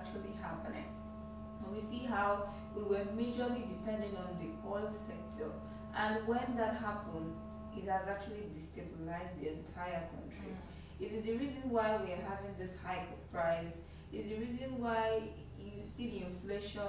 actually happening. We see how we were majorly dependent on the oil sector, and when that happened, it has actually destabilized the entire country. It is the reason why we are having this hike of price. It's the reason why you see the inflation.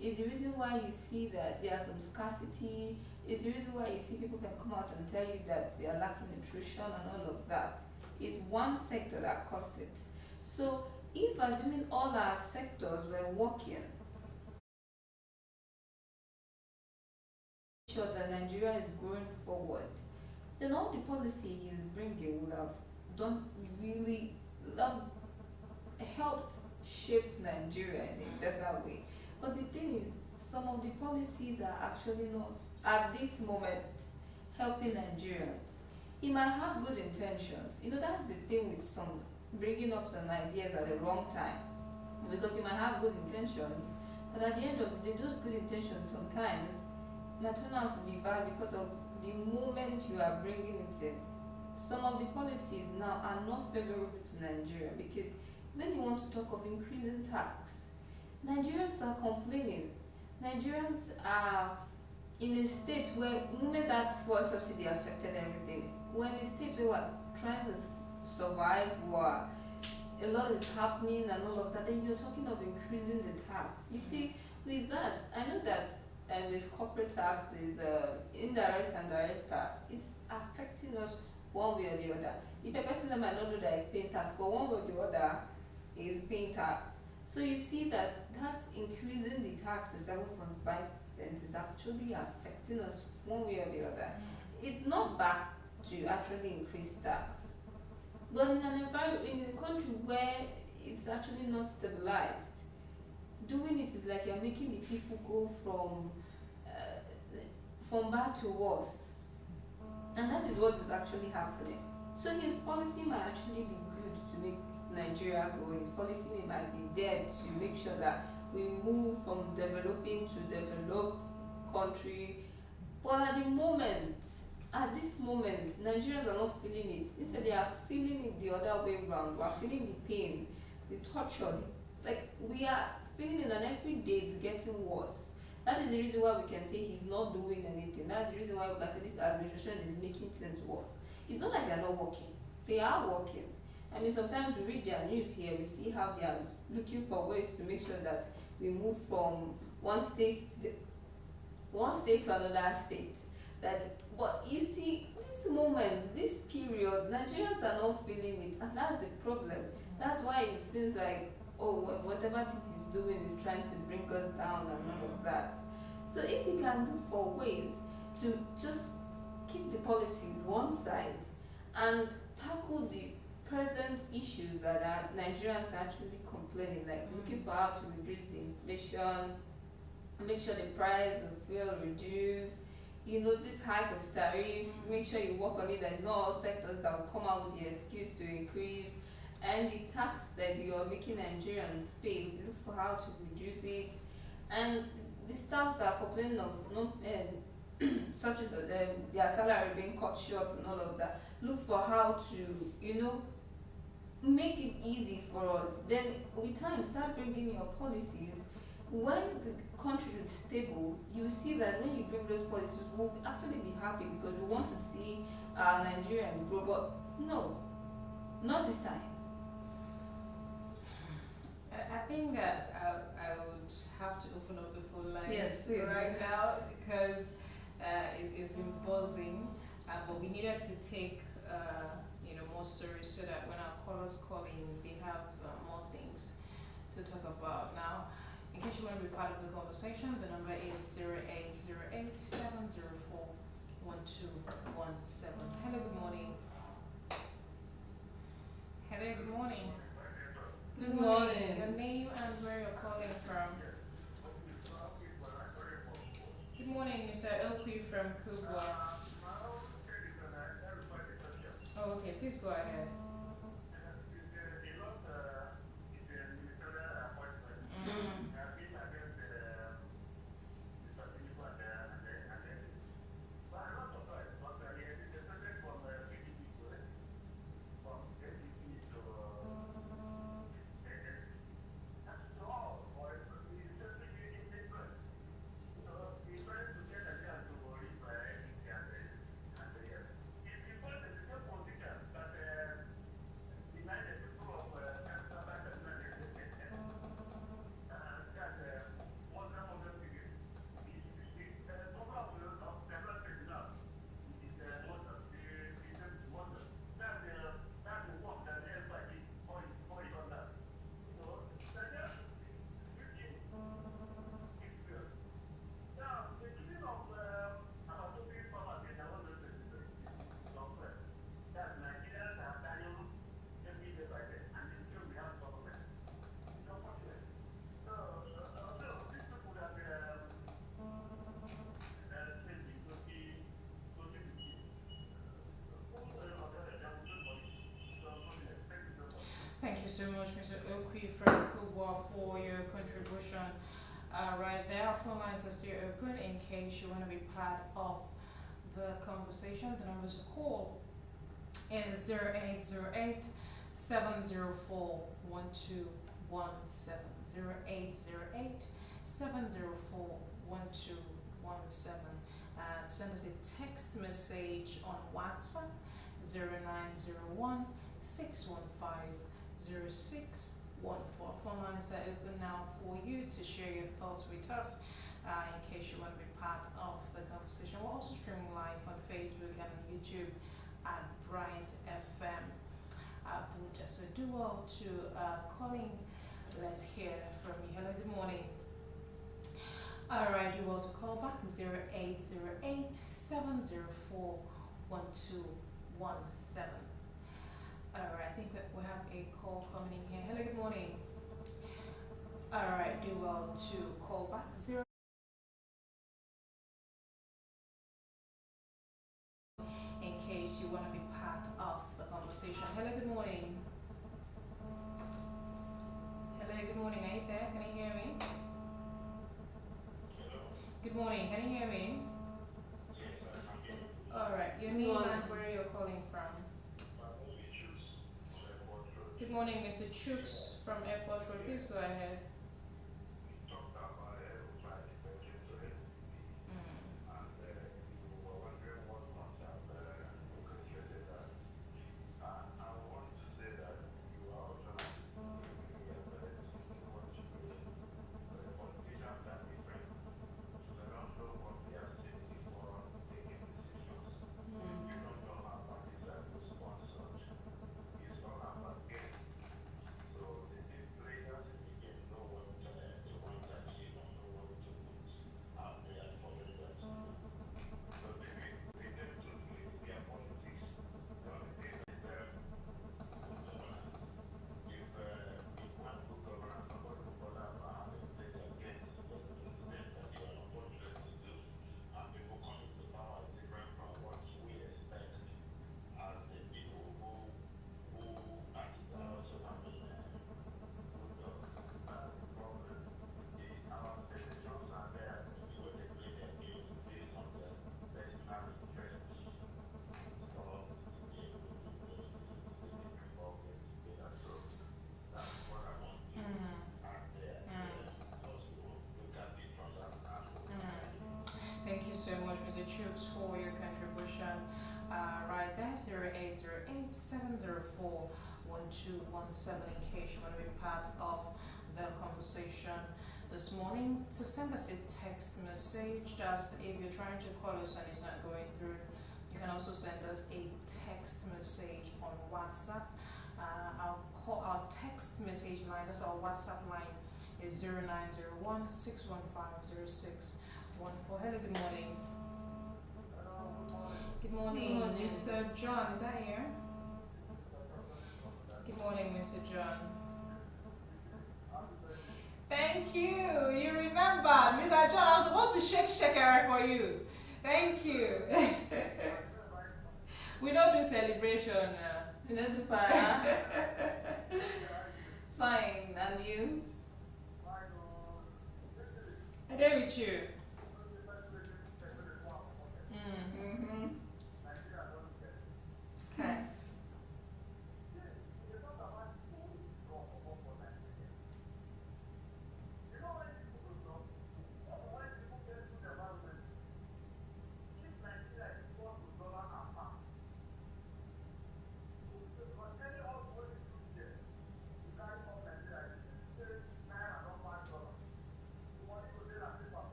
It's the reason why you see that there are some scarcity. It's the reason why you see people can come out and tell you that they are lacking nutrition and all of that. It's one sector that caused it. So if assuming all our sectors were working, sure that Nigeria is going forward, then all the policy he's bringing would have done really would have helped shaped Nigeria in a better way. But the thing is, some of the policies are actually not at this moment helping Nigerians. He might have good intentions. That's the thing with some bringing up some ideas at the wrong time. Because you might have good intentions, but at the end of the day, those good intentions sometimes might turn out to be bad because of the moment you are bringing it in. Some of the policies now are not favorable to Nigeria because when you want to talk of increasing tax, Nigerians are complaining. Nigerians are in a state where the moment that fuel subsidy affected everything, we're in a state where we're trying to survive, where a lot is happening and all of that, then you're talking of increasing the tax. You see, with that, I know that there's corporate tax, there's indirect and direct tax. It's affecting us one way or the other. The person that might not know that is paying tax, but one way or the other is paying tax. So you see that increasing the tax to 7.5% is actually affecting us one way or the other. It's not bad to actually increase tax, but in an environment, in a country where it's actually not stabilized, doing it is like you're making the people go from bad to worse, and that is what is actually happening. So his policy might actually be good to make Nigeria grow. His policy might be there to make sure that we move from developing to developed country. But at this moment, Nigerians are not feeling it. Instead, they are feeling it the other way around. We are feeling the pain, the torture. Like we are feeling it, and every day it's getting worse. That is the reason why we can say he's not doing anything. That's the reason why we can say this administration is making things worse. It's not like they're not working. They are working. I mean, sometimes we read their news here, we see how they are looking for ways to make sure that we move from one state to another state. But you see, this moment, this period, Nigerians are not feeling it, and that's the problem. That's why it seems like, oh, whatever thing he's doing is trying to bring us down and all of that. So if he can do for ways to just keep the policies one side and tackle the present issues that Nigerians are actually complaining, like looking for how to reduce the inflation, make sure the price of fuel reduce, this hike of tariff, make sure you work on it. There's not all sectors that will come out with the excuse to increase, and the tax that you are making Nigerians pay, look for how to reduce it, and the staffs that are complaining of no such as their salary being cut short and all of that, look for how to make it easy for us. Then with time, start bringing your policies. When the country is stable, you see that when you bring those policies, we'll actually be happy because we want to see Nigeria grow. But no, not this time. I think that I would have to open up the phone lines Yes, right now because it's been buzzing, but we needed to take more stories so that when our callers call in, they have more things to talk about. Now, in case you want to be part of the conversation, the number is 0808 Hello, good morning. Hello, good morning. Good morning. Your name and where you're calling from. Good morning, Mr. LP from Kubwa. Oh, okay, please go ahead. Mm. so much, Mr. Okwi from Kubwa, for your contribution. Right there, our phone lines are still open in case you want to be part of the conversation. The numbers to call is 0808 704 1217. 0808 704 1217. Send us a text message on WhatsApp 0901 615 0614. Phone lines are open now for you to share your thoughts with us in case you want to be part of the conversation. We're also streaming live on Facebook and YouTube at Bright FM Abuja. So do well to calling. Let's hear from you. Hello, good morning. Alright, you want to call back 0808 704 1217. Alright, I think we have a call coming in here. Hello, good morning. Alright, do well to call back 0 in case you want to be part of the conversation. Hello, good morning. Hello, good morning. Are you there? Can you hear me? Good morning. Can you hear me? Alright, your name and where you're calling from. Good morning, Mr. Chooks from Airport Road. Please go ahead. Thank you so much, Mr. Chooks, for your contribution. Right there, 0808 704 1217 in case you want to be part of the conversation this morning. To send us a text message, that's if you're trying to call us and it's not going through, you can also send us a text message on WhatsApp. Our text message line, that's our WhatsApp line, is 0901 615 0614. Hello, good morning. Good morning, Mr. John. Is that here? Good morning, Mr. John. Thank you. You remembered, Mr. John. I was supposed to shake shakera for you. Thank you. We don't do celebration. You know the para. Fine, and you? I did with you. Mm-hmm. Okay.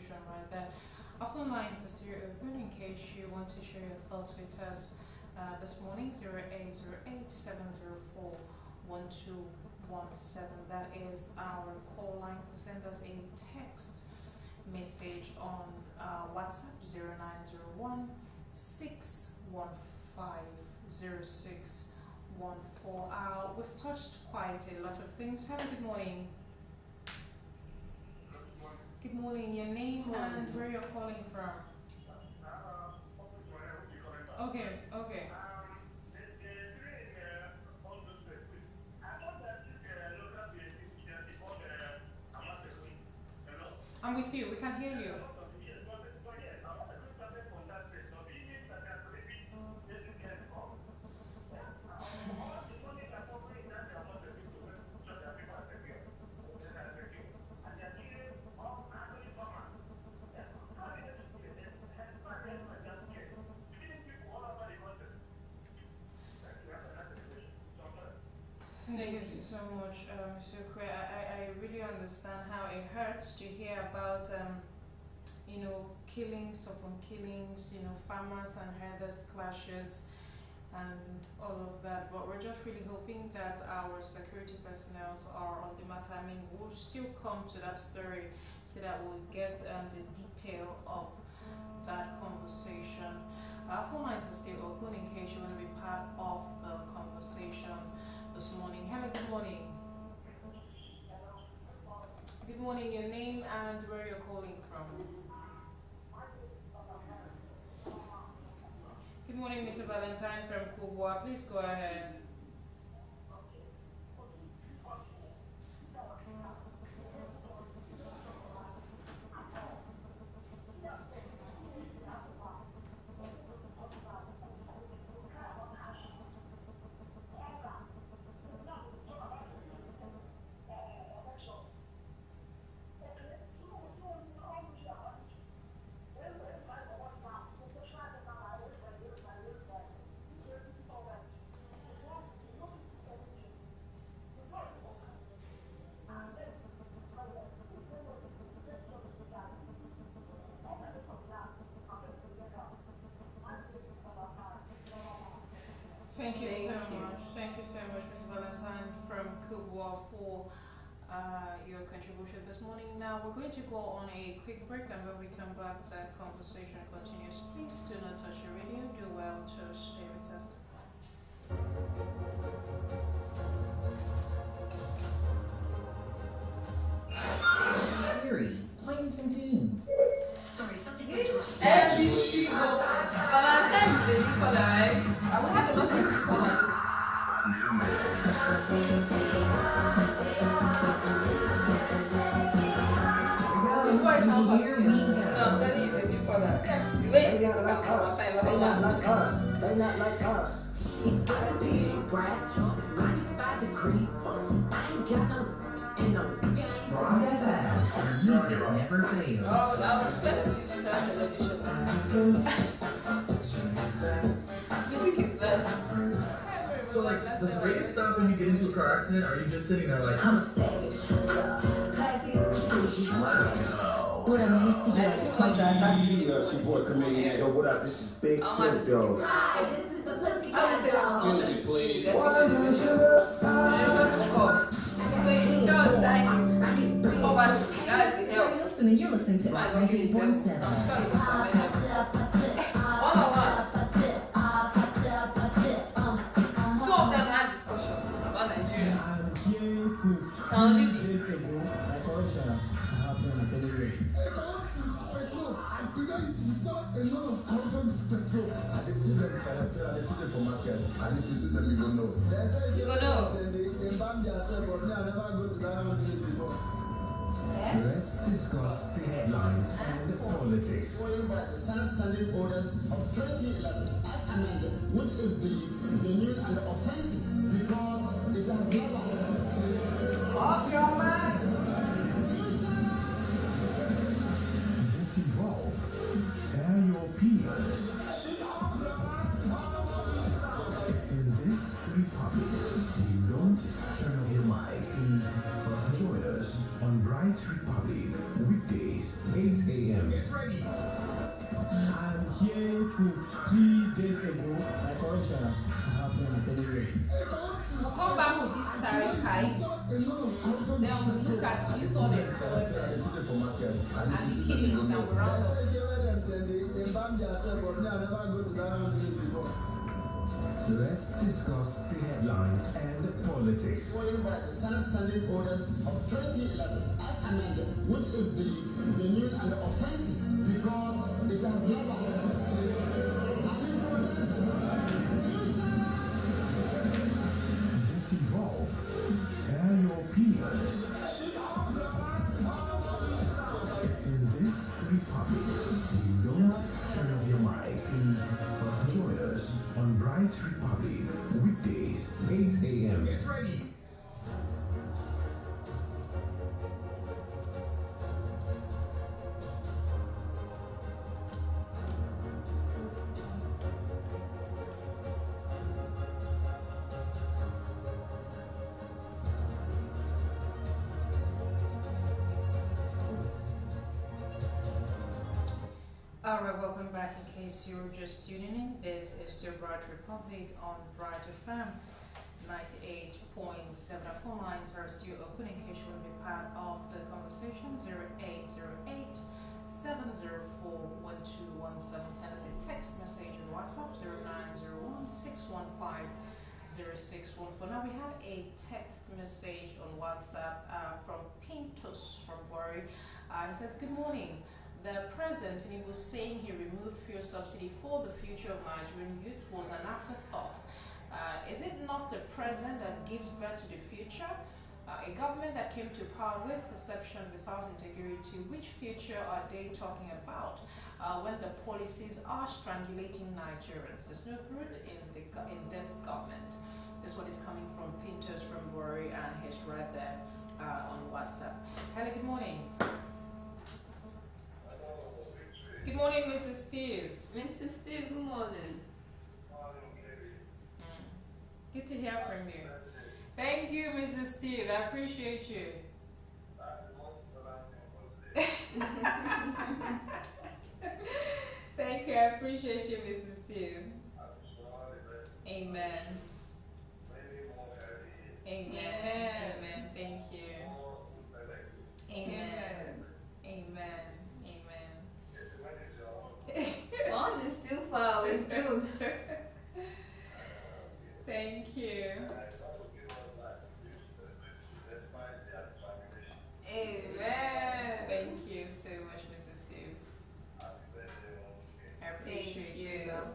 contribution right there. Our phone lines are still open in case you want to share your thoughts with us this morning. 0808-704-1217. That is our call line to send us a text message on WhatsApp 0901 615 0614. We've touched quite a lot of things. Hello, good morning. Good morning. Your name and where you're calling from. Okay. I'm with you. We can hear you. Thank you so much, Mr. Kwe. I really understand how it hurts to hear about, killings upon killings, farmers and herders clashes and all of that. But we're just really hoping that our security personnel are on the matter. I mean, we'll still come to that story so that we'll get the detail of that conversation. Our phone lines are still open in case you want to be part of the conversation this morning. Hello, good morning. Good morning, your name and where you're calling from. Good morning, Mr. Valentine from Kubwa. Please go ahead. Thank you so much. Thank you so much, Mr. Valentine from Kubwa, for your contribution this morning. Now we're going to go on a quick break, and when we come back, that conversation continues. Please do not touch your radio. Do well to stay with us. Siri, play me some tunes. Sorry, something Every single Valentine's Day, Nikolai. I will have a lot of people. Here we go. Wait, They're not like us. They're not like us. It's 30 brass joints, 95 degrees. I ain't got no, and no game. Rock FM, where music never fails. Oh, that was better than television. Music is that. So like, does the radio stop when you get into a car accident, or are you just sitting there like, I'm a savage. Classic, sushi. What up, man? It's CJ. That's my Yeah, it's your boy Chameleon. Yo, what up? This is Big Sip, yo. Hi, this is the Pussycat Dolls. Music, please. So you don't die. Oh, but that's the help. Houston, and you're listening to 98.7. Two of them had discussions about Nigeria. Let's discuss the headlines and politics. Going by the standing orders of 2011 as amended, which is the genuine and authentic, because it has never. Off your mask. Get involved. Air your opinions. In this republic, we don't turn off your mic. Join us on Bright Republic, weekdays 8 a.m. Get ready. I'm here since 3 days ago. My correction happened anyway. We'll come back with this tariff hike. Then we'll look at this I see the for markets. and the killings and we'll round up. Let's discuss the headlines and politics. Followed by the Senate Standing Orders of 2011 as amended, which is the genuine and authentic because it has never Get involved. Air your opinions. In this republic, we don't turn off your mic. Join us on Bright Republic, weekdays, 8 a.m. Get ready. Alright, welcome back. In case you're just tuning in, this is the Bright Republic on Bright FM 98.7. Phone lines are still open in case you want to be part of the conversation. 0808 704 1217. Send us a text message on WhatsApp 0901 615 0614. Now we have a text message on WhatsApp from Pintos from Warri. He says, "Good morning. The president, and he was saying he removed fuel subsidy for the future of Nigerian youth was an afterthought. Is it not the present that gives birth to the future? A government that came to power with perception without integrity, which future are they talking about when the policies are strangulating Nigerians? There's no root in this government." This one is coming from Pintos from Warri, and he's right there on WhatsApp. Hello, good morning. Good morning, Mr. Steve. Mr. Steve, good morning. Good to hear from you. Thank you, Mr. Steve. I appreciate you. Thank you. I appreciate you, Mr. Steve. Amen. Amen. Amen. Thank you. Amen. Amen. One is still far away, June. Thank you. Amen. Thank you so much, Mr. Steve. I appreciate you so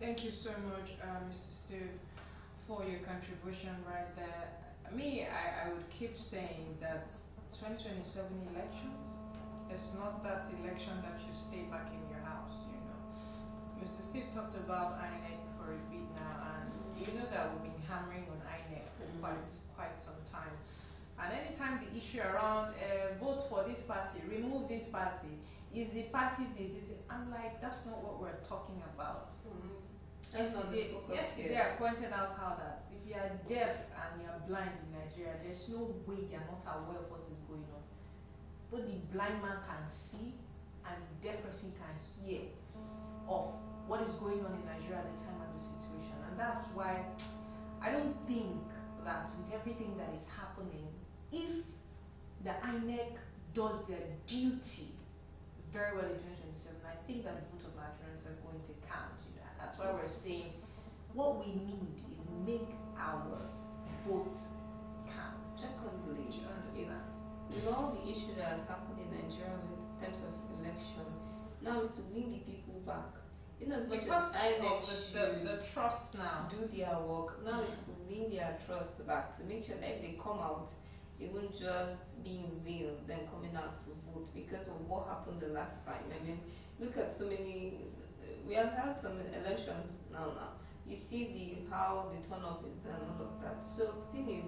Thank you so much, Mr. Steve, for your contribution right there. I would keep saying that 2027 elections, it's not that election that you stay back in your house, you know. Mr. Steve talked about INEC for a bit now, and you know that we've been hammering on INEC for quite some time. And anytime the issue around vote for this party, remove this party, is the party this? I'm like, that's not what we're talking about. That's not the focus Yesterday I pointed out how that if you are deaf and you are blind in Nigeria, there's no way you're not aware of what is going on. But the blind man can see and the deaf person can hear of what is going on in Nigeria at the time of the situation. And that's why I don't think that with everything that is happening, if the INEC does their duty very well in 2027, I think that the vote of Nigerians are going to count. You know, that's why we're saying what we need is make our vote count. Secondly, Do you understand? with all the issue that has happened in Nigeria in terms of election, now is to win the people back. In as much Because as INEC of the trust now. do their work, now is to win their trust back, to make sure that if they come out, it won't just be in vain then coming out to vote because of what happened the last time. I mean, look at so many, we have had some elections now. You see how the turn up is and all of that. So the thing is,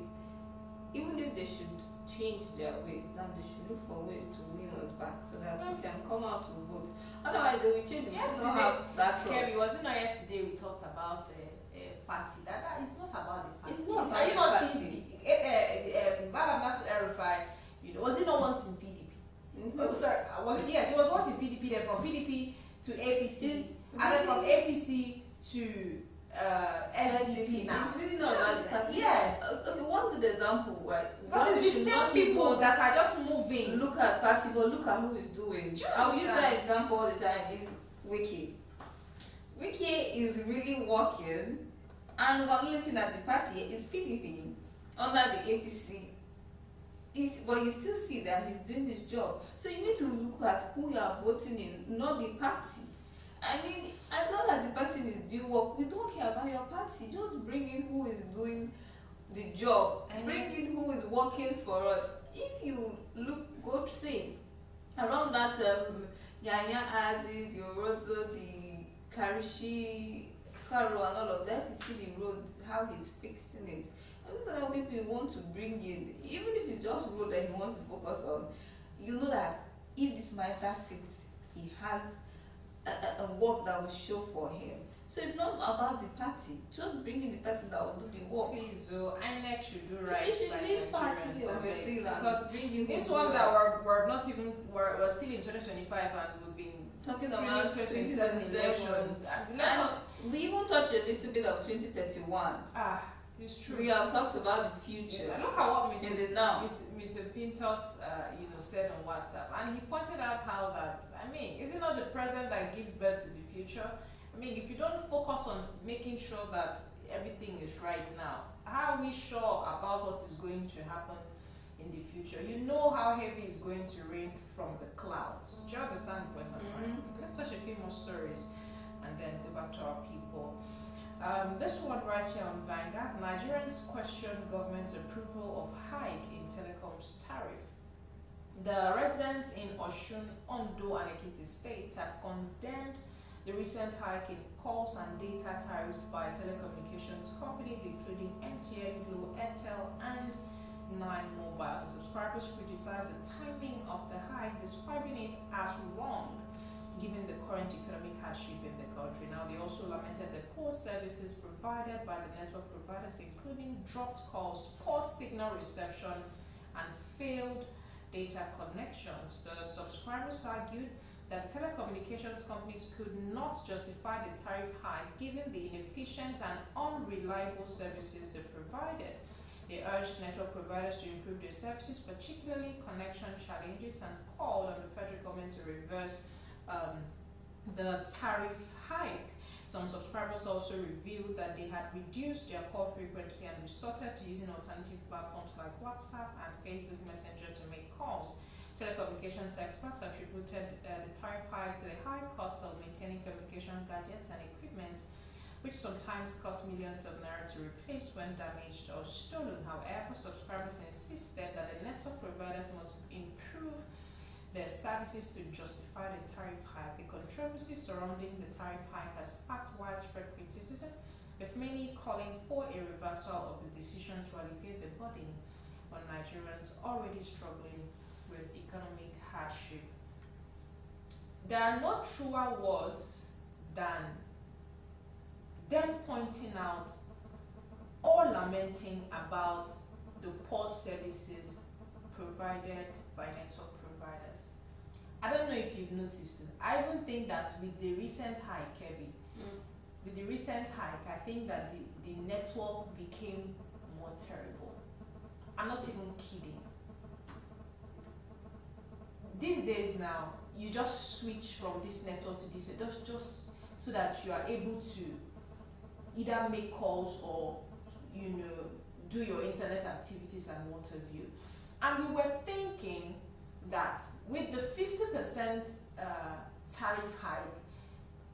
even if they should change their ways, now they should look for ways to win us back so that we can come out to vote. Otherwise, they will change. We still don't have that trust. Kerry, was it not yesterday we talked about a party? That is not about the party. It's not Are you not about the seeing the Baba Nasser El-Rufai, you know, was it not once in PDP? Oh, sorry, was it? Yes, it was once in PDP, then from PDP to APC, and then from APC to SDP now. It's really not about the party. Yeah. Okay, one good example, right? Because it's the same people that are just moving. Look at party, but look at who is doing. I'll use understand? that example all the time. Is Wiki. Wiki is really working, and I'm looking at the party. It's PDP under the APC. But you still see that he's doing his job. So you need to look at who you are voting in, not the party. I mean, as long as the person is doing work, we don't care about your party. Just bring in who is doing the job. Bring in who is working for us. If you go see around that Yanya Aziz, Yorozo, the Karishi, Karo, and all of that, you see the road, how he's fixing it. And these are the people you want to bring in. Even if it's just road that he wants to focus on, you know that if this matter sits, he has a work that will show for him. So it's not about the party. Just bring in the person that will do the work. Please, so INEC should do So right you should by leave party Nigerians, of a okay? thing and Because bring in this who one do that we're not even we're still in 2025 and we've been talking screening about 2027 elections. And we even touched a little bit of 2031. It's true. We have talked about the future. Yeah, look at what in the now. Mr. Pintos, said on WhatsApp, and he pointed out how that, is it not the present that gives birth to the future? If you don't focus on making sure that everything is right now, how are we sure about what is going to happen in the future? You know how heavy is going to rain from the clouds. Do you understand the point I'm trying to make? Let's touch a few more stories and then go back to our people. This one right here on Vanguard: Nigerians question government's approval of hike in telecoms tariff. The residents in Osun, Ondo, and Ekiti states have condemned the recent hike in calls and data tariffs by telecommunications companies including MTN, Glo, Airtel, and Nine Mobile. The subscribers criticize the timing of the hike, describing it as wrong given the current economic hardship in the country. Now, they also lamented the poor services provided by the network providers, including dropped calls, poor signal reception, and failed data connections. The subscribers argued that telecommunications companies could not justify the tariff hike given the inefficient and unreliable services they provided. They urged network providers to improve their services, particularly connection challenges, and called on the federal government to reverse the tariff hike. Some subscribers also revealed that they had reduced their call frequency and resorted to using alternative platforms like WhatsApp and Facebook Messenger to make calls. Telecommunications experts attributed the tariff hike to the high cost of maintaining communication gadgets and equipment which sometimes cost millions of naira to replace when damaged or stolen. However, subscribers insisted that the network providers must improve their services to justify the tariff hike. The controversy surrounding the tariff hike has sparked widespread criticism, with many calling for a reversal of the decision to alleviate the burden on Nigerians already struggling with economic hardship. There are no truer words than them pointing out or lamenting about the poor services provided by network providers. I don't know if you've noticed it. I even think that with the recent hike, Kevin, with the recent hike, I think that the network became more terrible. I'm not even kidding. These days now, you just switch from this network to this, just so that you are able to either make calls or, you know, do your internet activities and what have you. And we were thinking that with the 50% tariff hike,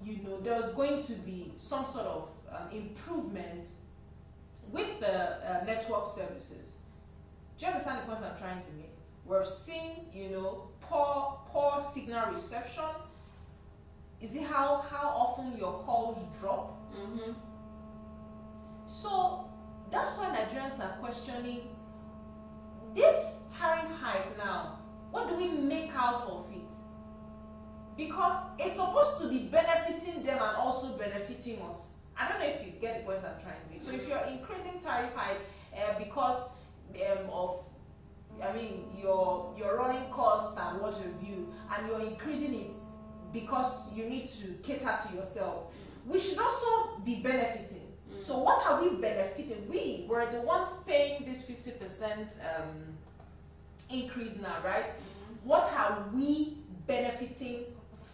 you know, there was going to be some sort of improvement with the network services. Do you understand the point I'm trying to make? We're seeing, you know, poor signal reception. Is it how often your calls drop? So that's why Nigerians are questioning this tariff hike now. What do we make out of it? Because it's supposed to be benefiting them and also benefiting us. I don't know if you get the point I'm trying to make. So if you're increasing tariff hike because of, I mean, your running cost and what have you, and you're increasing it because you need to cater to yourself, we should also be benefiting. So what are we benefiting? We're the ones paying this 50% increase now, right? What are we benefiting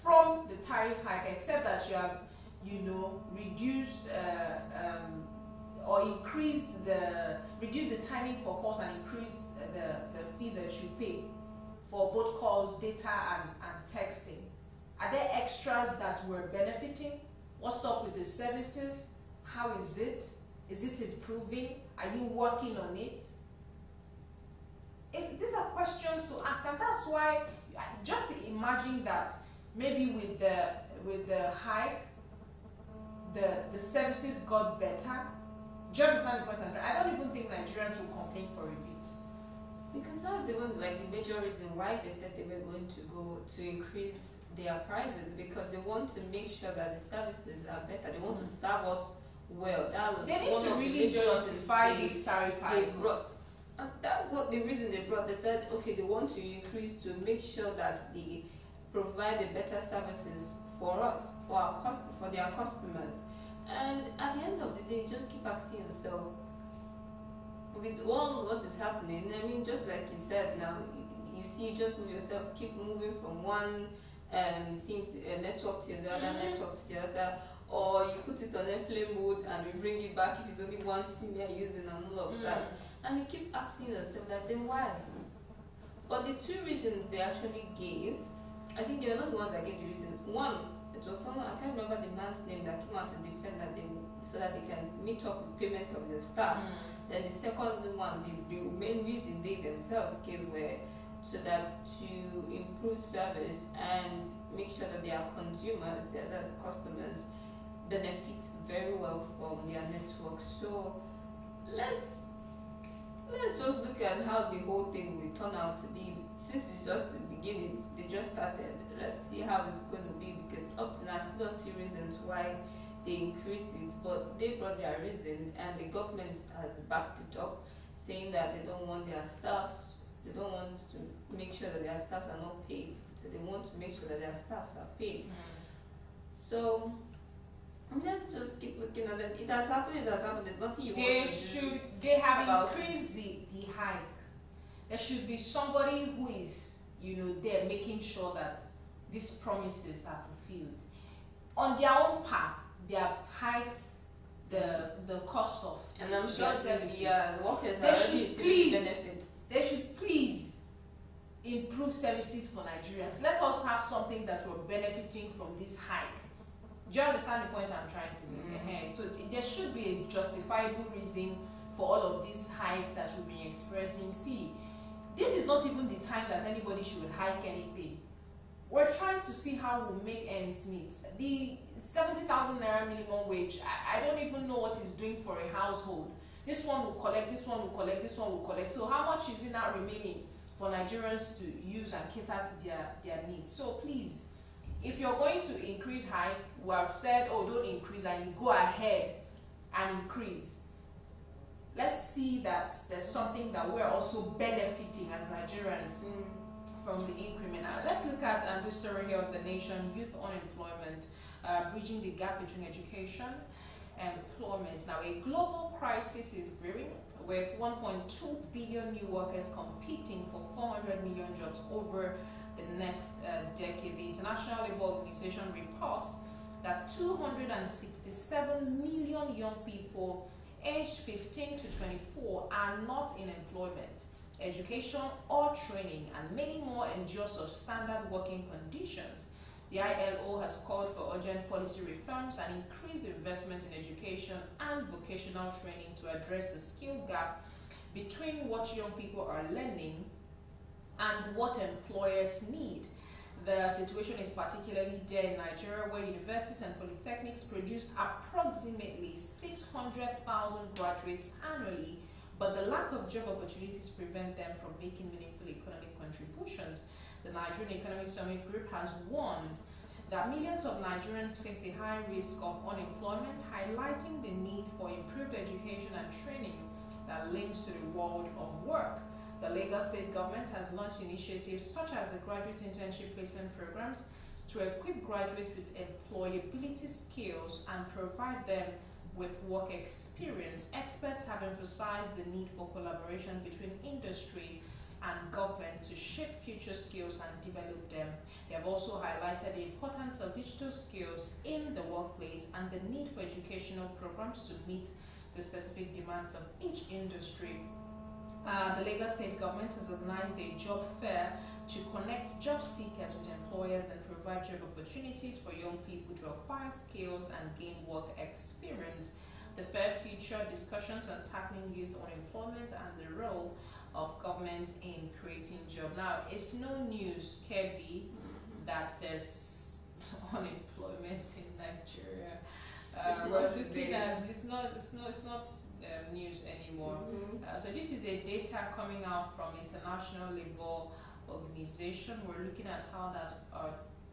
from the tariff hike, except that you have, you know, reduced or reduced the timing for calls and increased the fee that you pay for both calls, data and texting? Are there extras that we're benefiting? What's up with the services? How is it? Is it improving? Are you working on it? These are questions to ask, and that's why just imagine that maybe with the hike, the services got better. Do you understand the point? I don't even think Nigerians will complain for a bit. Because that's even like the major reason why they said they were going to increase their prices, because they want to make sure that the services are better. They want to serve us well. That was they need to really justify this tariff hike. And that's what the reason they brought. They said, okay, they want to increase to make sure that they provide the better services for us, for their customers. And at the end of the day, you just keep asking yourself, with all what is happening, I mean, just like you said now, you see, just move yourself, keep moving from one network to the other, network to the other, or you put it on airplane mode and you bring it back if it's only one SIM you're using and all of that. And you keep asking yourself that, then why? But the two reasons they actually gave, I think they were not the ones that gave the reason. One, it was someone, I can't remember the man's name, that came out to defend that so that they can meet up with payment of the staff. Then the second one, the main reason they themselves gave were so that to improve service and make sure that their consumers, their customers, benefit very well from their network. So let's just look at how the whole thing will turn out to be. Since it's just the beginning, they just started. Let's see how it's going to be, because up to now I still don't see reasons why they increased it, but they brought their reason and the government has backed it up, saying that they don't want their staffs, they don't want to make sure that their staffs are not paid, so they want to make sure that their staffs are paid. So let's just keep looking at it. It has happened, there's nothing you want to do. They have increased the hike. There should be somebody who is, you know, there making sure that these promises are fulfilled. On their own part, they have hiked the cost of, and I'm sure the workers they are should benefit. They should please improve services for Nigerians. Let us have something that we're benefiting from this hike. Do you understand the point I'm trying to make? So there should be a justifiable reason for all of these hikes that we've been expressing. See, this is not even the time that anybody should hike anything. We're trying to see how we'll make ends meet. The 70,000 naira minimum wage, I don't even know what it's doing for a household. This one will collect, this one will collect, this one will collect. So how much is it now remaining for Nigerians to use and cater to their needs? So please, if you're going to increase hike, we have said, oh, don't increase, and you go ahead and increase. Let's see that there's something that we're also benefiting as Nigerians from the increment. Now, let's look at this story here of The Nation: youth unemployment, bridging the gap between education and employment. Now, a global crisis is brewing with 1.2 billion new workers competing for 400 million jobs over the next decade. The International Labour Organization reports that 267 million young people aged 15 to 24 are not in employment, education or training, and many more endure substandard working conditions. The ILO has called for urgent policy reforms and increased investment in education and vocational training to address the skill gap between what young people are learning and what employers need. The situation is particularly there in Nigeria, where universities and polytechnics produce approximately 600,000 graduates annually, but the lack of job opportunities prevent them from making meaningful economic contributions. The Nigerian Economic Summit Group has warned that millions of Nigerians face a high risk of unemployment, highlighting the need for improved education and training that links to the world of work. The Lagos State government has launched initiatives such as the graduate internship placement programs to equip graduates with employability skills and provide them with work experience. Experts have emphasized the need for collaboration between industry and government to shape future skills and develop them. They have also highlighted the importance of digital skills in the workplace and the need for educational programs to meet the specific demands of each industry. The Lagos State government has organized a job fair to connect job seekers with employers and provide job opportunities for young people to acquire skills and gain work experience. The fair featured discussions on tackling youth unemployment and the role of government in creating jobs. Now, it's no news, Kirby, that there's unemployment in Nigeria. We're looking at it's not news anymore. So this is a data coming out from International Labour Organization. We're looking at how that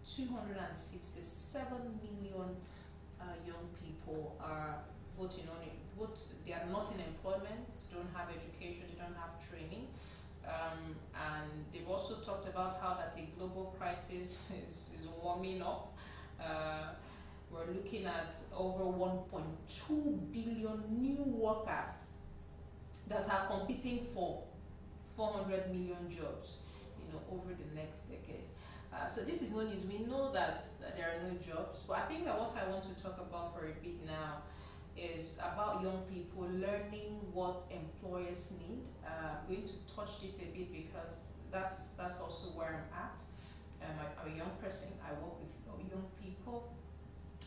267 million young people are voting on it. They are not in employment, don't have education, they don't have training. And they've also talked about how that a global crisis is warming up. We're looking at over 1.2 billion new workers that are competing for 400 million jobs, over the next decade. So this is no news. We know that there are no jobs, but I think that what I want to talk about for a bit now is about young people learning what employers need. I'm going to touch this a bit because that's also where I'm at. I'm a young person. I work with young people.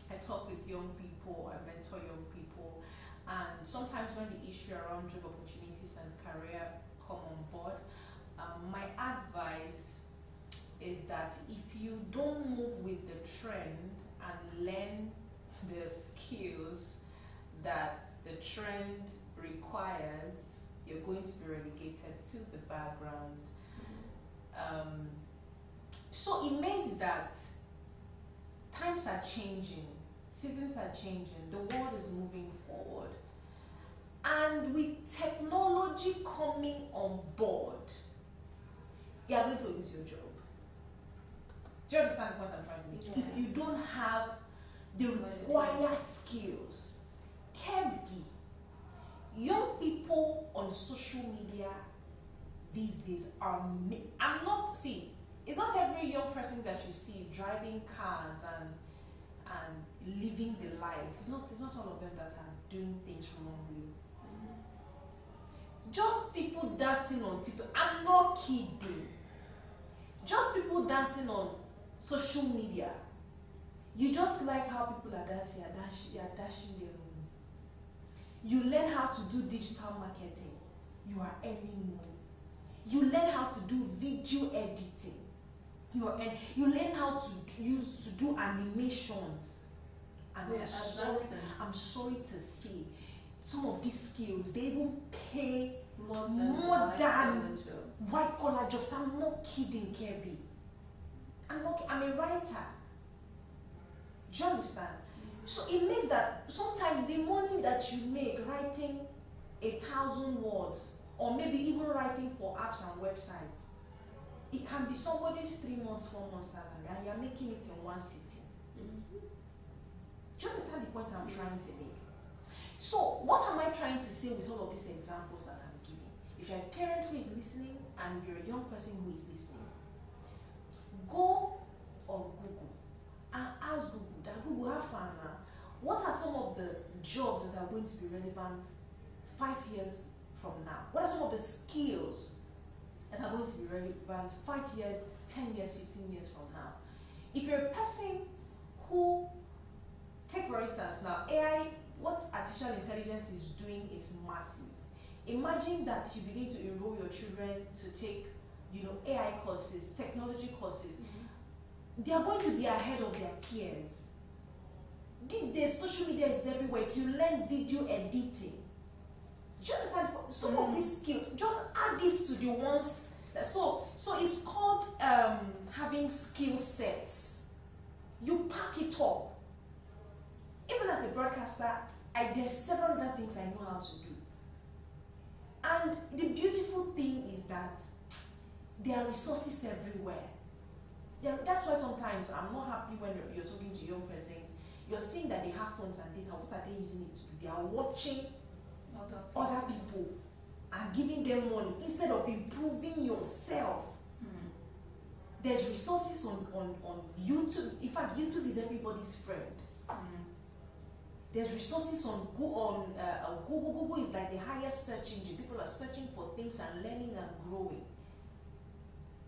I talk with young people, I mentor young people, and sometimes when the issue around job opportunities and career come on board, my advice is that if you don't move with the trend and learn the skills that the trend requires, you're going to be relegated to the background. So it means that times are changing, seasons are changing, the world is moving forward. And with technology coming on board, you're going to lose your job. Do you understand the point I'm trying to make? Yeah. If you don't have the required skills, Kirby, young people on social media these days are, it's not every young person that you see driving cars and living the life. It's not all of them that are doing things wrongly. Just people dancing on TikTok. I'm not kidding. Just people dancing on social media. You just like how people are dancing, you're dashing their own. You learn how to do digital marketing, you are earning money. You learn how to do video editing, you learn how to do animations. And I'm sorry to say, some of these skills, they even pay more than white collar jobs. I'm not kidding, Kirby. I'm a writer. Do you understand? So it makes that sometimes the money that you make writing 1,000 words, or maybe even writing for apps and websites, it can be somebody's 3 months, 4 months salary, and you're making it in one sitting. Do you understand the point I'm trying to make? So what am I trying to say with all of these examples that I'm giving? If you're a parent who is listening and you're a young person who is listening, go on Google and ask Google that Google have fun now. What are some of the jobs that are going to be relevant 5 years from now? What are some of the skills that are going to be relevant 5 years, 10 years, 15 years from now? If you're a person who, take for instance now, AI, what artificial intelligence is doing is massive. Imagine that you begin to enroll your children to take, AI courses, technology courses. They are going to be ahead of their peers. These days, social media is everywhere. If you learn video editing, do you understand? Some of these skills, just add it to the ones that, so it's called having skill sets. You pack it up. Even as a broadcaster, there's several other things I know how to do. And the beautiful thing is that there are resources everywhere. That's why sometimes I'm not happy when you're talking to young persons. You're seeing that they have phones and data. What are they using it to do? They are watching other people and giving them money instead of improving yourself. There's resources on YouTube. In fact, YouTube is everybody's friend. There's resources on Google. Google is like the highest search engine. People are searching for things and learning and growing.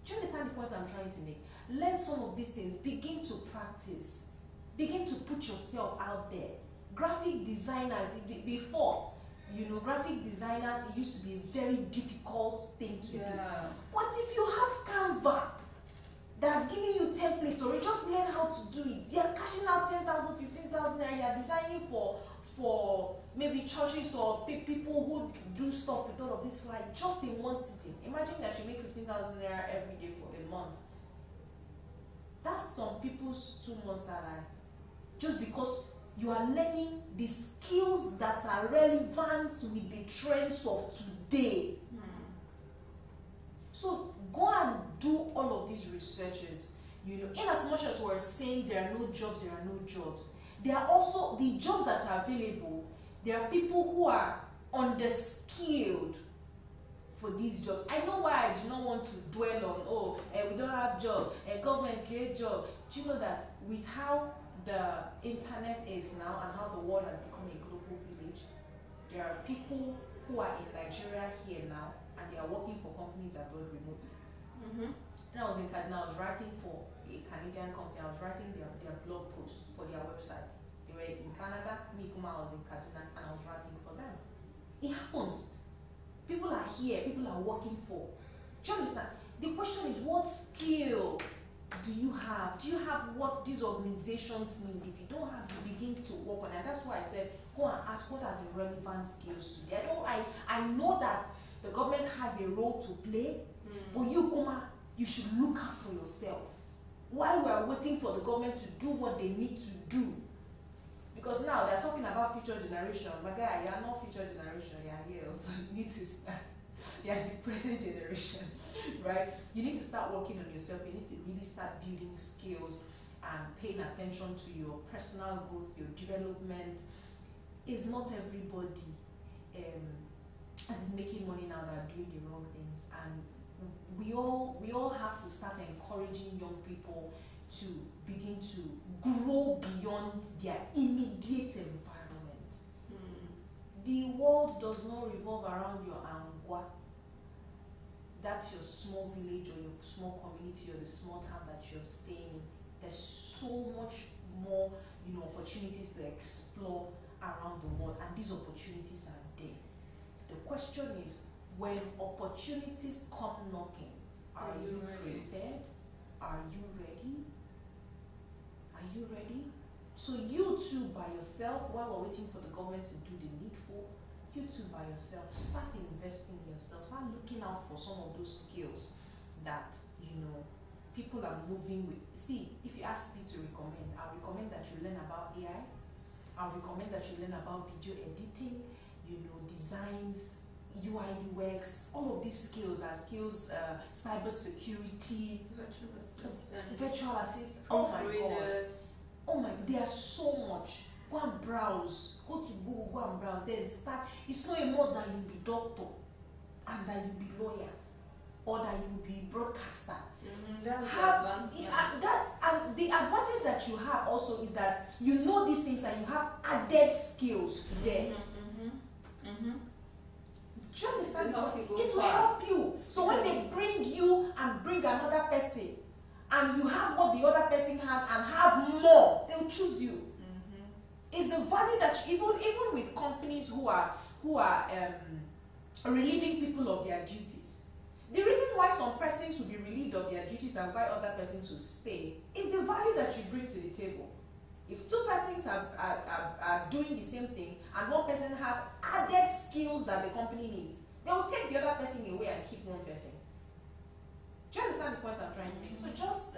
Do you understand the point I'm trying to make? Learn some of these things. Begin to practice. Begin to put yourself out there. Graphic designers, before, graphic designers, it used to be a very difficult thing to do. But if you have Canva that's giving you templates, or you just learn how to do it, you're cashing out 10,000, 15,000, and you're designing for maybe churches or people who do stuff with all of this flight just in one sitting. Imagine that you make 15,000 naira every day for a month. That's some people's 2 months salary. Just because you are learning the skills that are relevant with the trends of today. So go and do all of these researches. In as much as we're saying there are no jobs, there are also the jobs that are available. There are people who are underskilled for these jobs. I know why I do not want to dwell on, we don't have job, government create job. Do you know that with how the internet is now and how the world has become a global village, there are people who are in Nigeria here now and they are working for companies abroad remotely. And I was in Kaduna, I was writing for a Canadian company, I was writing their blog post for their website. They were in Canada, me Kuma, I was in Kaduna, and I was writing for them. It happens. People are here, people are working for. Do you understand? The question is, what skill do you have? Do you have what these organizations need? If you don't have, you begin to work on it. And that's why I said, go and ask what are the relevant skills today. I know that the government has a role to play, but you, Kuma, you should look out for yourself. While we are waiting for the government to do what they need to do. Because now they're talking about future generation. But guy, you are not future generation, you are here. So you need to start. You are the present generation, right? You need to start working on yourself. You need to really start building skills and paying attention to your personal growth, your development. It's not everybody that is making money now that are doing the wrong things. And we all have to start encouraging young people to begin to grow beyond their immediate environment. The world does not revolve around your angwa. That's your small village or your small community or the small town that you're staying in. There's so much more, opportunities to explore around the world, and these opportunities are there. The question is, when opportunities come knocking, are you prepared? Are you ready? Are you ready? So you too by yourself, while we're waiting for the government to do the needful, you too by yourself, start investing in yourself, start looking out for some of those skills that, you know, people are moving with. See, if you ask me to recommend, I'll recommend that you learn about AI. I'll recommend that you learn about video editing, you know, designs, UI, UX, all of these skills are skills, cyber security, virtual assistant. Oh my God. Oh my, there's so much. Go and browse. Go to Google, go and browse. Then start. It's not a must that you be doctor and that you be lawyer or that you be broadcaster. And the advantage that you have also is that you know these things and you have added skills to them. Do you understand? It will help you. So when they bring you and bring another person, and you have what the other person has and have more, they'll choose you. It's the value that even with companies who are relieving people of their duties. The reason why some persons will be relieved of their duties and why other persons will stay is the value that you bring to the table. If two persons are doing the same thing and one person has added skills that the company needs, they will take the other person away and keep one person. Do you understand the points I'm trying to make? So just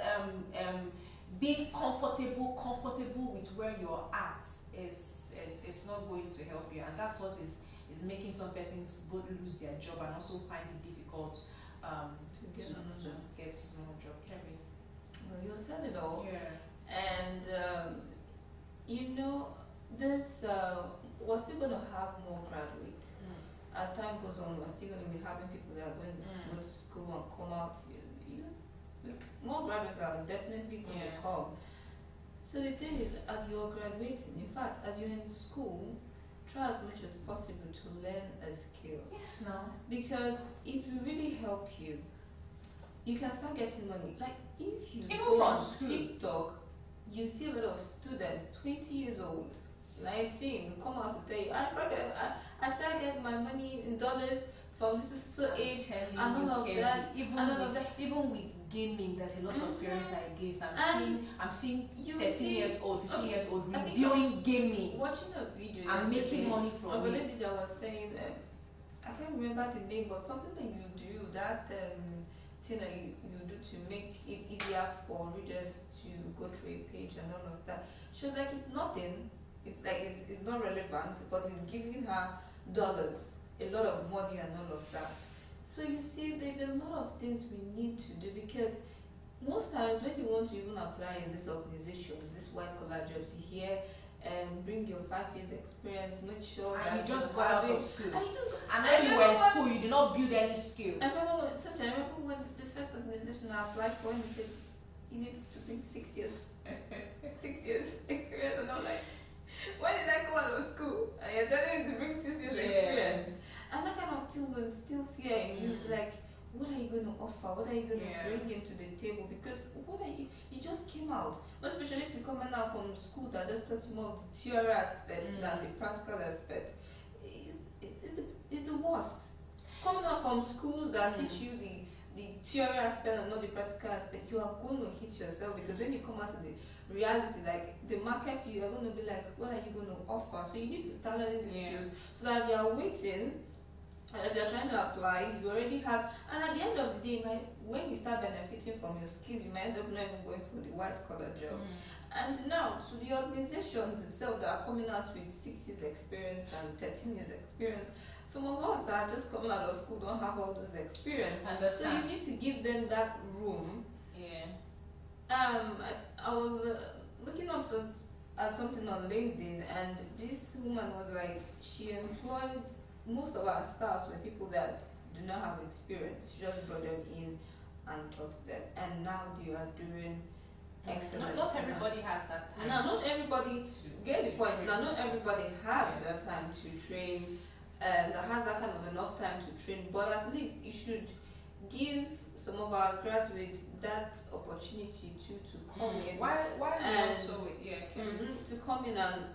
being comfortable with where you're at is not going to help you, and that's what is making some persons both lose their job and also find it difficult to get another job. Kerry. Well, you said it all. Yeah. And you know, this we're still going to have more graduates. As time goes on, we're still going to be having people that are going to go to school and come out. More graduates are definitely going to come. So the thing is, as you're graduating, in fact, as you're in school, try as much as possible to learn a skill. Yes, now. Because it will really help you. You can start getting money. Like if you even go from on school. TikTok, you see a lot of students, 20 years old, 19, come out to tell you, I started getting my money in dollars from this so age and all of that. Even with gaming that a lot of parents are against. I'm seeing 13 years old, 15 years old reviewing gaming. Watching a video and making money from it. I was saying, I can't remember the name, but something that you do, that thing that you do to make it easier for readers to go through a page and all of that. She was like, it's nothing. It's like it's not relevant, but it's giving her dollars, a lot of money and all of that. So you see, there's a lot of things we need to do, because most times when you want to even apply in these organizations, these white collar jobs, you hear bring your 5 years experience, make sure and that you just got out of school. And when you were in school, you did not build any skill. I remember when the first organization I applied for, and they said you need to bring 6 years, 6 years experience, and I'm like, when did I go out of school? And you're telling me to bring 6 years experience, and that kind of thing will still fear in you, like, what are you going to offer? What are you going to bring into the table? Because you just came out, especially if you're coming out from school that just taught you more of the theory aspect than the practical aspect. It's the worst. Coming out from schools that teach you the theory aspect and not the practical aspect, you are going to hit yourself, because when you come out to the reality, like the market, you are going to be like, what are you going to offer? So you need to start learning the skills, so that as you are waiting, as you're trying to apply, you already have, and at the end of the day, when you start benefiting from your skills, you might end up not even going for the white collar job. And now, to the organizations itself that are coming out with 6 years experience and 13 years experience, some of us that are just coming out of school don't have all those experience. So you need to give them that room. I was looking up at something on LinkedIn, and this woman was like, she employed most of our staffs were people that do not have experience. She just brought them in and taught them, and now they are doing excellent. Not everybody has that time. Now, not everybody get the point. Now, not everybody have that time to train, that has that kind of enough time to train. But at least you should give some of our graduates that opportunity to come in. Why we And- also To come in and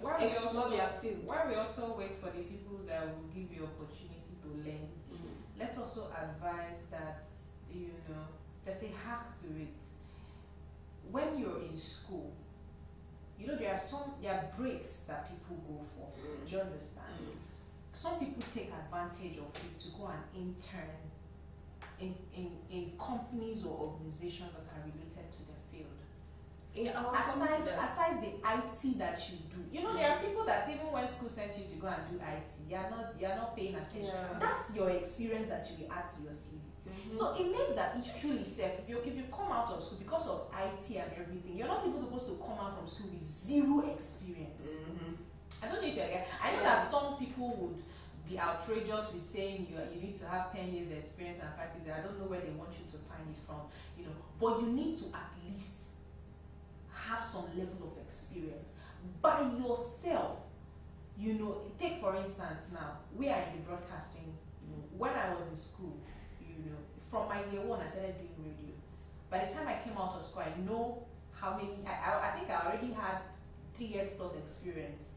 why we explore also their field. why we also wait for the people that will give you opportunity to learn. Let's also advise that there's a hack to it. When you're in school, there are breaks that people go for. Do you understand? Some people take advantage of it to go and intern in companies or organizations that are related to their field. Yeah, I was coming to that. Aside the IT that you do, there are people that even when school sends you to go and do IT, they are not paying attention. Yeah. That's your experience that you will add to your CV. So it makes that usually safe. If you come out of school because of IT and everything, you're not even supposed to come out from school with zero experience. I don't know if you're. I know that some people would be outrageous with saying you need to have 10 years experience and 5 years. I don't know where they want you to find it from, but you need to at least have some level of experience by yourself. Take for instance now, we are in the broadcasting. When I was in school, from my year 1 I started doing radio. By the time I came out of school, I know how many. I think I already had 3 years plus experience.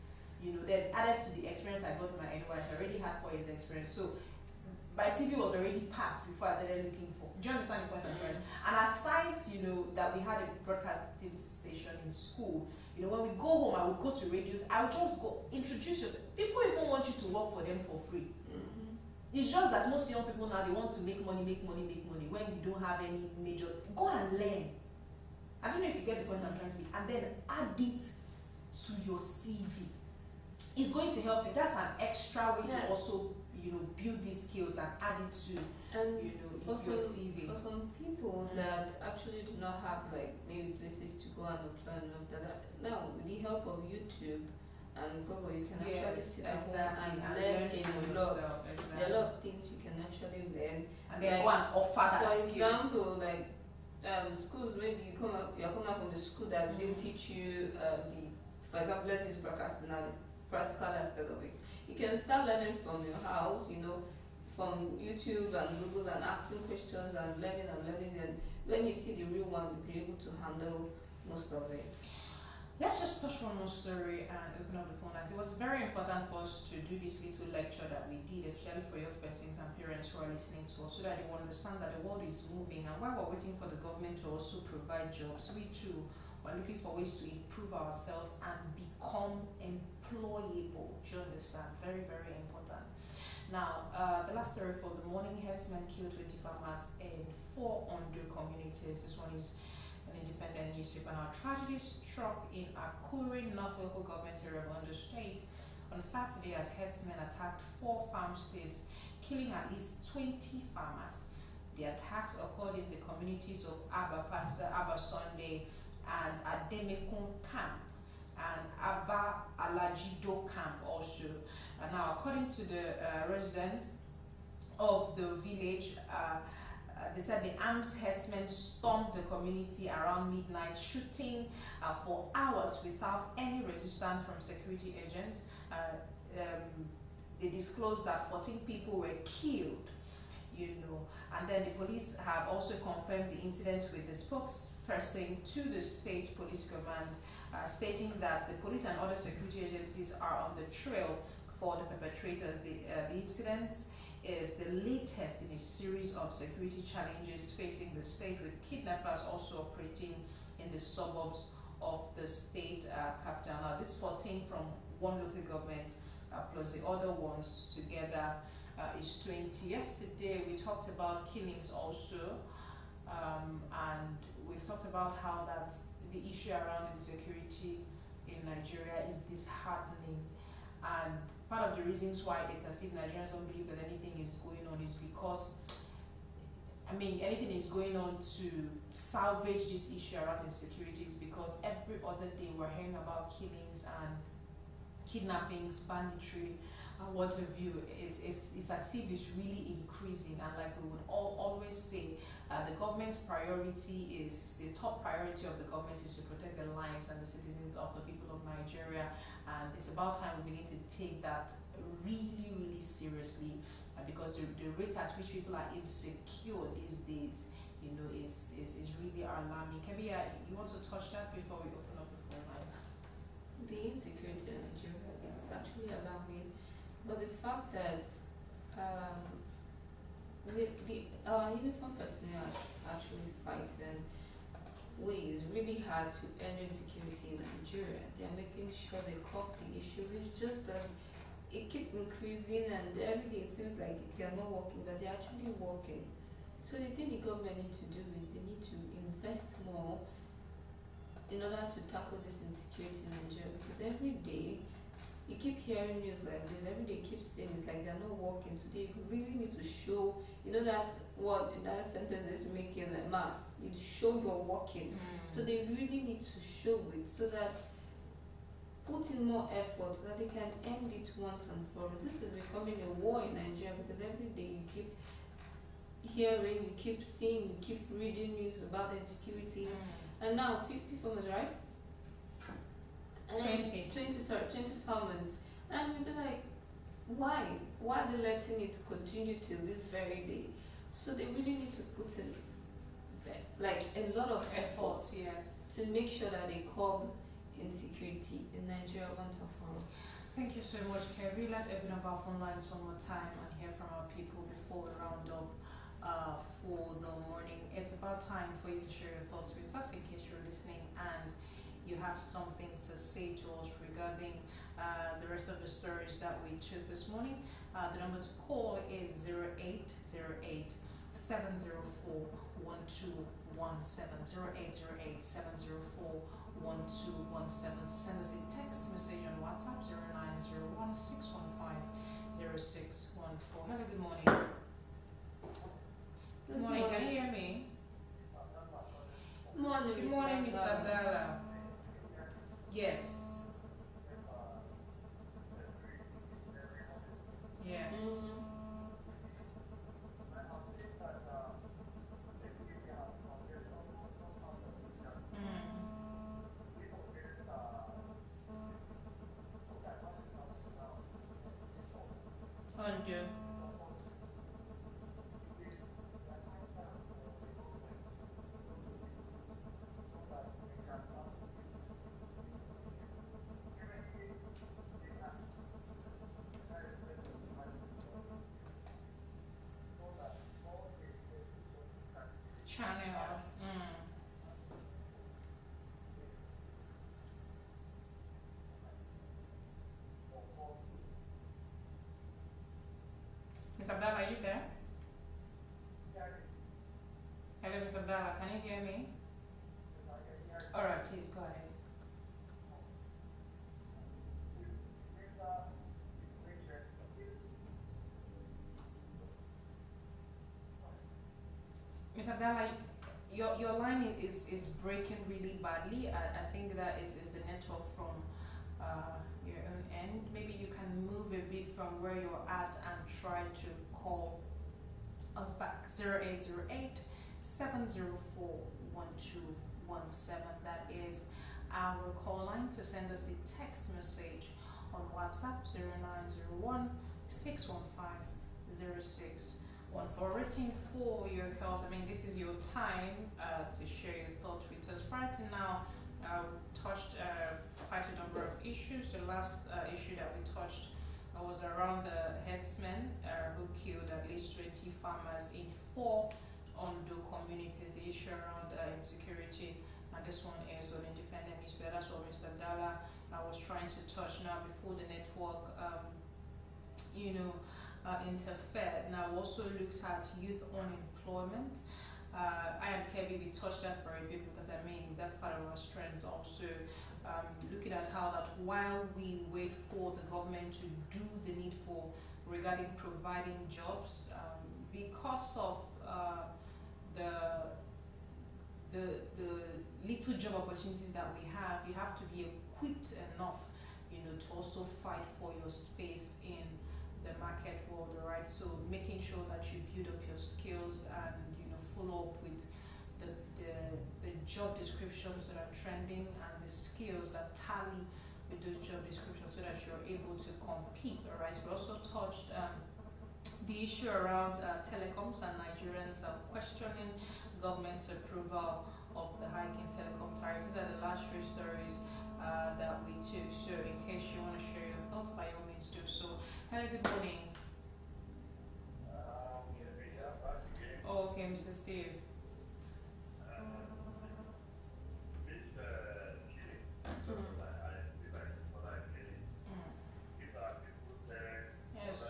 Then added to the experience I got in my NYS, I already had 4 years experience. So my CV was already packed before I started looking for. Do you understand the point I'm trying? And aside, that we had a broadcasting station in school, when we go home, I would go to radios. I would just go introduce yourself. People even want you to work for them for free. It's just that most young people now, they want to make money when you don't have any major. Go and learn. I don't know if you get the point I'm trying to make. And then add it to your CV. It's going to help you. That's an extra way to also, build these skills and add it to, your CV. For some people that actually do not have maybe places to go and apply and all that, now with the help of YouTube and Google, you can actually sit at home and learn a lot. There are a lot of things you can actually learn. And then go and offer that for skill. example, schools, maybe you're coming out from the school that they'll teach you for example, let's use broadcasting now, the practical aspect of it. You can start learning from your house, from YouTube and Google and asking questions and learning. And when you see the real one, you'll be able to handle most of it. Let's just touch one more story and open up the phone lines. It was very important for us to do this little lecture that we did, especially for young persons and parents who are listening to us, so that they will understand that the world is moving, and while we're waiting for the government to also provide jobs, we too are looking for ways to improve ourselves and become employable. Do you understand? Very, very important. Now, the last story for the morning: herdsmen kill 20 farmers in 4 Ondo communities. This one is an independent newspaper. Now, tragedy struck in Akure, North local government area of Ondo State on Saturday as herdsmen attacked 4 farm states, killing at least 20 farmers. The attacks occurred in the communities of Aba Pastor, Aba Sunday, and Ademekun Camp, and Aba Alajido Camp also. And now, according to the residents of the village, they said the armed herdsmen stormed the community around midnight, shooting for hours without any resistance from security agents. They disclosed that 14 people were killed, and then the police have also confirmed the incident with the spokesperson to the state police command, stating that the police and other security agencies are on the trail for the perpetrators. The incident is the latest in a series of security challenges facing the state, with kidnappers also operating in the suburbs of the state capital. Now, this 14 from one local government plus the other ones together is 20. Yesterday we talked about killings also, and we've talked about how that the issue around insecurity in Nigeria is disheartening. And part of the reasons why it's as if Nigerians don't believe that anything is going on is because, anything is going on to salvage this issue around insecurity is because every other day we're hearing about killings and kidnappings, banditry, and what have you. It's as if it's really increasing, and like we would always say, the government's priority is, the top priority of the government is to protect the lives and the citizens of the people of Nigeria, and it's about time we begin to take that really, really seriously. because the rate at which people are insecure these days, is really alarming. Kebi, you want to touch that before we open up the phone lines? The insecurity in Nigeria is actually alarming, but the fact that our uniform personnel actually fight in ways really hard to end insecurity in Nigeria. They are making sure they curb the issue. It's just that it keeps increasing, and every day it seems like they are not working, but they're actually working. So the thing the government need to do is they need to invest more in order to tackle this insecurity in Nigeria, because every day you keep hearing news like this, every day you keep saying it's like they're not working. So they really need to show, that what in that sentence is making the maths, you show you're working. So they really need to show it, so that put in more effort so that they can end it once and for all. This is becoming a war in Nigeria, because every day you keep hearing, you keep seeing, you keep reading news about insecurity. And now 50 farmers, right? And 20 farmers. And you'll be like, why? Why are they letting it continue till this very day? So they really need to put in like a lot of efforts, yes, to make sure that they curb insecurity in Nigeria once and for all. Thank you so much, Kerry. Let's open up our phone lines one more time and hear from our people before we round up for the morning. It's about time for you to share your thoughts with us, in case you're listening and you have something to say to us regarding the rest of the stories that we took this morning. The number to call is 0808 704 1217, 0808 704 1217. To send us a text message on WhatsApp 0901 615 0614. Hello, good morning. Good morning, can you hear me? Good morning, Mr. Abdallah. Yes. Yes. Undo. Channel. Mr. Abdallah, are you there? Hello, Mr. Abdallah, can you hear me? Alright, please go ahead. Mr. Abdallah, your line is breaking really badly. I think that is the network from your own end. Maybe you can move a bit from where you're at and try to call us back. 0808 704 1217. That is our call line to send us a text message on WhatsApp 0901 615 0614. Waiting for your calls. I mean, this is your time to share your thoughts with us. Prior to now, we touched quite a number of issues. The last issue that we touched was around the headsmen who killed at least 20 farmers in 4 Ondo communities. The issue around insecurity, and this one is on Independent Newspaper. That's what Mr. Abdallah was trying to touch now before the network, interfered. Now, we also looked at youth unemployment. I and Kevin, we touched that for a bit, because I mean that's part of our strengths. Also, looking at how that while we wait for the government to do the needful regarding providing jobs, because of the little job opportunities that we have, you have to be equipped enough, to also fight for your space in the market world, right? So making sure that you build up your skills and follow up with the job descriptions that are trending and the skills that tally with those job descriptions, so that you're able to compete. All right. So we also touched the issue around telecoms and Nigerians questioning government's approval of the hike in telecom tariffs. These are the last three stories that we took. So in case you want to share your thoughts, by all means do so. Hello, good morning. Oh, okay, Mr. Steve. Yes,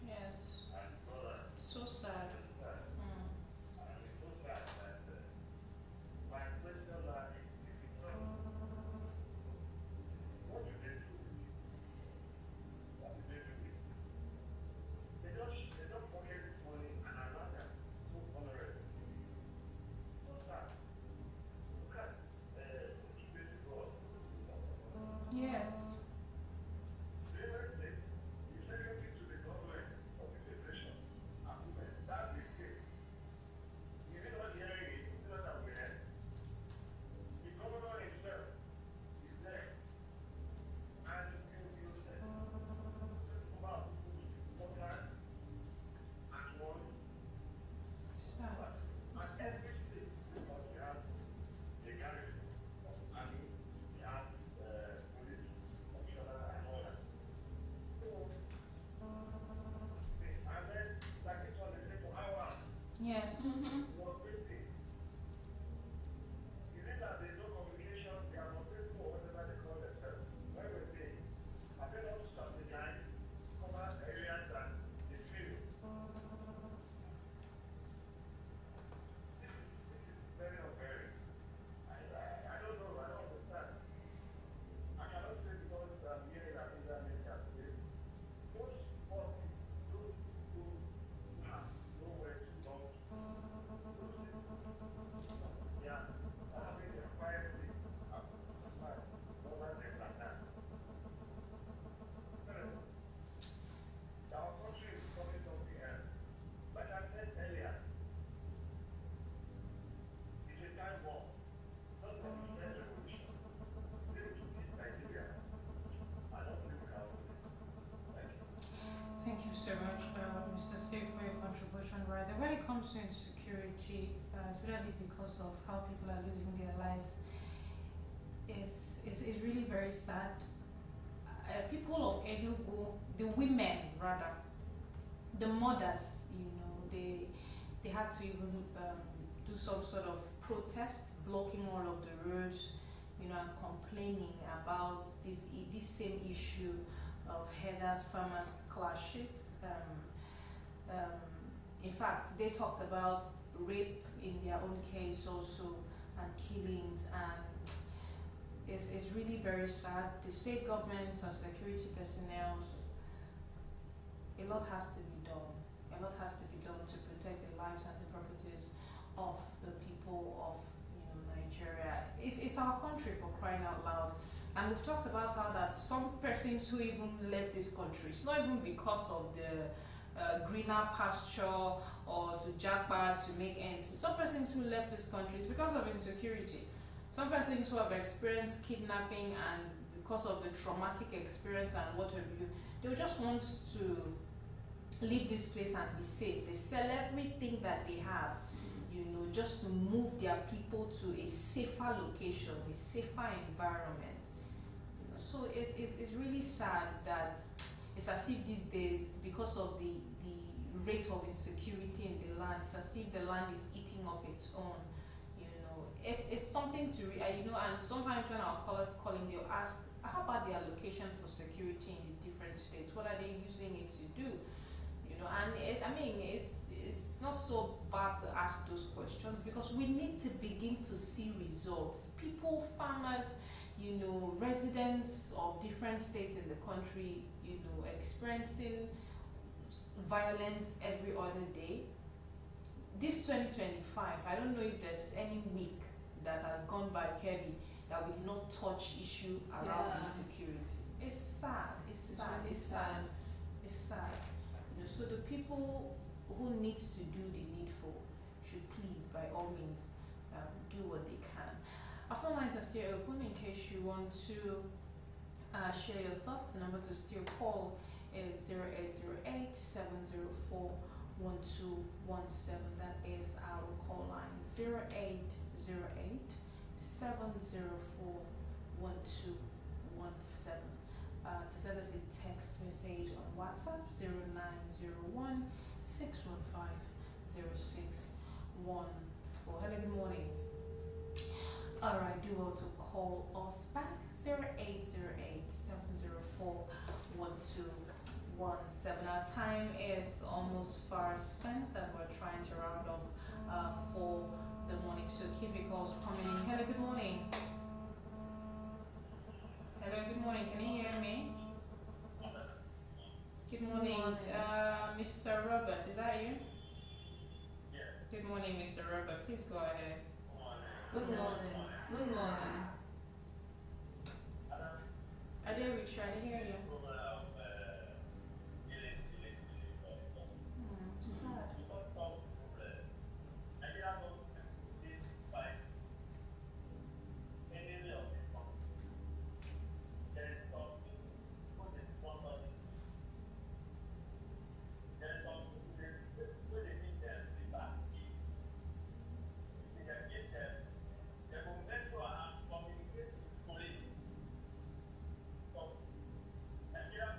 yes. So sad. Yes. Sad. Yes. Thank you so much, Mr. Steve, for your contribution. Right, when it comes to insecurity, especially because of how people are losing their lives, is really very sad. People of Enugu, the women rather, the mothers, they had to even do some sort of protest, blocking all of the roads, and complaining about this same issue of herders farmers clashes. In fact, they talked about rape in their own case also, and killings, and it's really very sad. The state governments and security personnel, a lot has to be done. A lot has to be done to protect the lives and the properties of the people of Nigeria. It's our country, for crying out loud. And we've talked about how that some persons who even left this country, it's not even because of the greener pasture or to jackpot to make ends meet. Some persons who left this country is because of insecurity. Some persons who have experienced kidnapping and because of the traumatic experience and what have you, they will just want to leave this place and be safe. They sell everything that they have, just to move their people to a safer location, a safer environment. So it's really sad that it's as if these days, because of the rate of insecurity in the land, it's as if the land is eating up its own. It's something to and sometimes when our callers calling, they'll ask, how about the allocation for security in the different states? What are they using it to do? And it's not so bad to ask those questions, because we need to begin to see results. People, farmers, residents of different states in the country, experiencing violence every other day. This 2025, I don't know if there's any week that has gone by, Kirby, that we did not touch issue around insecurity. It's sad. It's sad. It's sad. It's sad. So the people who need to do the needful should please, by all means, do what they can. Our phone lines are still open in case you want to share your thoughts. The number to still call is 0808-704-1217. That is our call line, 0808-704-1217. To send us a text message on WhatsApp, 0901-615-0614. Hello, good morning. Alright, do well to call us back, 0808-704-1217. Our time is almost far spent and we're trying to round off for the morning, so keep your calls coming in. Hello, good morning. Hello, good morning. Can you hear me? Good morning. Mr. Robert, is that you? Yeah. Good morning, Mr. Robert. Please go ahead. Good morning. Good morning. I did we try to hear you. Sad. Nigeria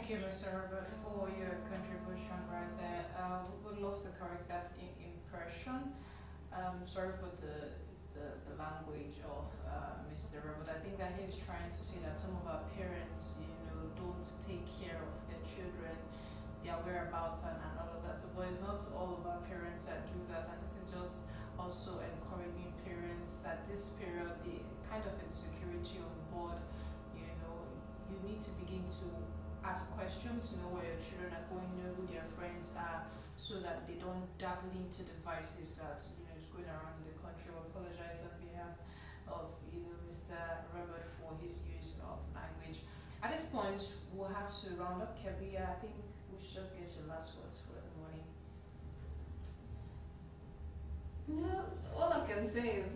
Thank you, Mr. Robert, for your contribution right there. We would love to correct that impression. Sorry for the language of Mr. Robert. I think that he's trying to say that some of our parents, don't take care of their children, their whereabouts and all of that. But it's not all of our parents that do that, and this is just also encouraging parents that this period, the kind of insecurity on board, you need to begin to ask questions, know where your children are going, know who their friends are, so that they don't dabble into the vices that is going around the country. I apologize on behalf of Mr. Robert for his use of language. At this point, we'll have to round up. Kebia, I think we should just get your last words for the morning. No, all I can say is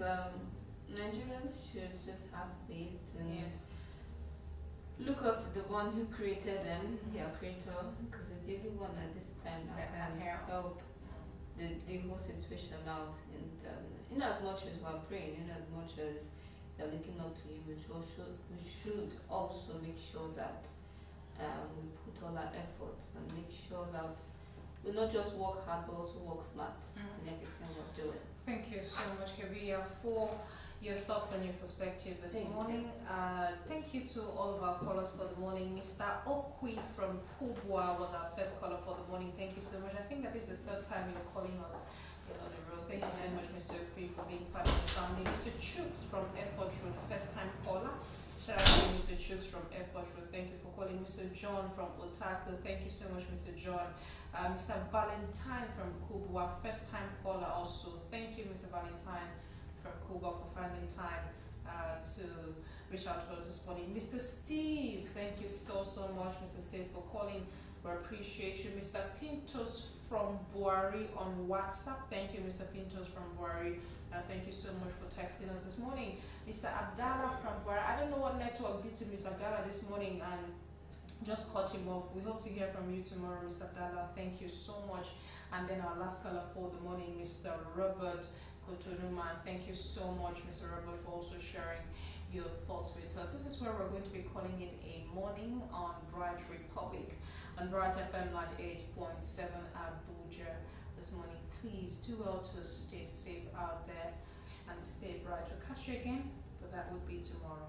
Nigerians should just have faith and look up to the one who created them, their creator, because it's the only one at this time that can help the whole situation out. And in as much as we're praying, in as much as we're looking up to him, we should also make sure that we put all our efforts and make sure that we not just work hard but also work smart in everything we're doing. Thank you so much, Kebia, for your thoughts and your perspective this morning. Thank you to all of our callers for the morning. Mr. Okwi from Kubwa was our first caller for the morning. Thank you so much. I think that is the third time you're calling us on the road. Thank you so much, Mr. Okwi, for being part of the family. Mr. Chooks from Airport Road, first time caller. Shout out to Mr. Chooks from Airport Road. Thank you for calling. Mr. John from Otaku. Thank you so much, Mr. John. Mr. Valentine from Kubwa, first time caller also. Thank you, Mr. Valentine from Cuba, for finding time to reach out to us this morning. Mr. Steve, thank you so much, Mr. Steve, for calling. We appreciate you. Mr. Pintos from Buari on WhatsApp. Thank you, Mr. Pintos from Buari. Thank you so much for texting us this morning. Mr. Abdallah from Buari. I don't know what network did to Mr. Abdallah this morning and just cut him off. We hope to hear from you tomorrow, Mr. Abdallah. Thank you so much. And then our last caller for the morning, Mr. Robert Kotonuma. Thank you so much, Mr. Robert, for also sharing your thoughts with us. This is where we're going to be calling it a morning on Bright Republic on Bright FM 98.7 Abuja this morning. Please do well to stay safe out there and stay bright. We'll catch you again, but that would be tomorrow.